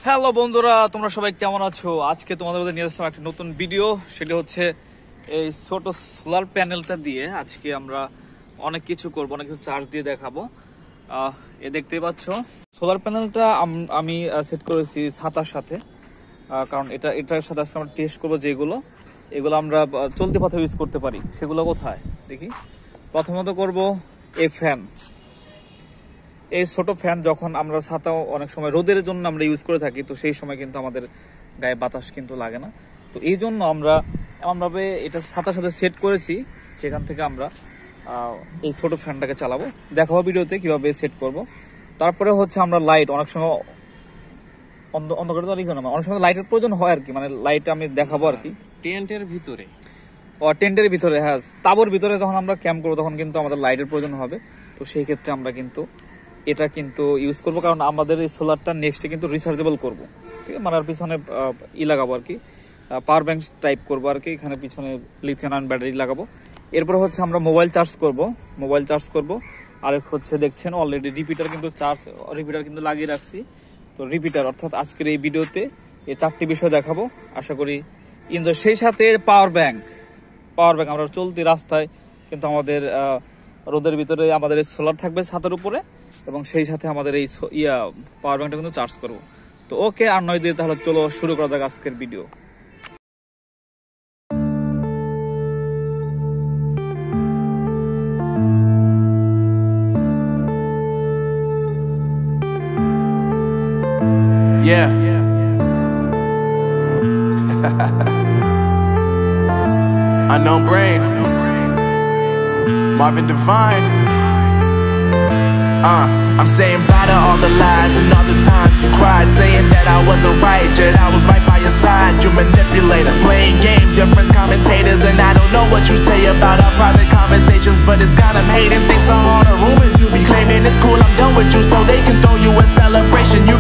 Hello বন্ধুরা, তোমরা সবাই কেমন আছো? আজকে তোমাদের মধ্যে নিয়ে আসলাম একটা নতুন ভিডিও। সেটা হচ্ছে এই ছোট সোলার প্যানেলটা দিয়ে আজকে আমরা অনেক কিছু করবো, অনেক কিছু চার্জ দিয়ে দেখাবো। এ দেখতেই পাচ্ছ সোলার প্যানেলটা আমি সেট করেছি ছাতার সাথে, কারণ এটার সাথে আজকে আমরা টেস্ট করবো যেগুলো এগুলো আমরা চলতি পথে ইউজ করতে পারি। সেগুলো কোথায় দেখি। প্রথমত করব এই ফ্যান। এই ছোট ফ্যান যখন আমরা ছাতা অনেক সময় রোদের জন্য আমরা ইউজ করে থাকি, তো সেই সময় কিন্তু আমাদের গায়ে বাতাস কিন্তু লাগে না। তো এই জন্য আমরা এমনভাবে এটা ছাতার সাথে সেট করেছি, সেখান থেকে আমরা এই ছোট ফ্যানটাকে চালাবো। দেখাবো ভিডিওতে কিভাবে সেট করব। তারপরে হচ্ছে আমরা লাইট, অনেক সময় অন্ধকারে তো অনেক সময় লাইটের প্রয়োজন হয় আর কি, মানে লাইট আমি দেখাবো আর কি। টেন্টের ভিতরে টেন্টের ভিতরে, হ্যাঁ, তাবুর ভিতরে যখন আমরা ক্যাম্প করবো তখন কিন্তু আমাদের লাইটের প্রয়োজন হবে। তো সেই ক্ষেত্রে আমরা কিন্তু এটা কিন্তু ইউজ করবো, কারণ আমাদের এই সোলারটা নেক্সটে কিন্তু রিচার্জেবল করবো, ঠিক আছে। মানে আর পিছনে লাগাবো আর কি, পাওয়ার ব্যাংক টাইপ করবো আর কি। এখানে পিছনে লিথিয়াম আয়ন ব্যাটারি লাগাবো। এরপর হচ্ছে আমরা মোবাইল চার্জ করবো। আর হচ্ছে দেখছেন অলরেডি রিপিটার কিন্তু লাগিয়ে রাখছি। তো রিপিটার অর্থাৎ আজকের এই ভিডিওতে এই 4টি বিষয় দেখাবো, আশা করি ইনজয়। সেই সাথে পাওয়ার ব্যাংক আমরা চলতি রাস্তায় কিন্তু আমাদের রোদের ভিতরে আমাদের এই সোলার থাকবে ছাতার উপরে, এবং সেই সাথে আমাদের এই পাওয়ার ব্যাংকটা কিন্তু চার্জ করবো। তো ওকে, আর নয় দিয়ে তাহলে চলো শুরু করা যাক আজকের video. Yeah. Unknown brain. Marvin Divine. I'm saying bye to all the lies and all the times you cried, saying that I wasn't right, yet I was right by your side. You manipulator, playing games, your friends commentators, and I don't know what you say about our private conversations, but it's got them hating. Thanks to all the rumors you be claiming, it's cool, I'm done with you, so they can throw you a celebration. You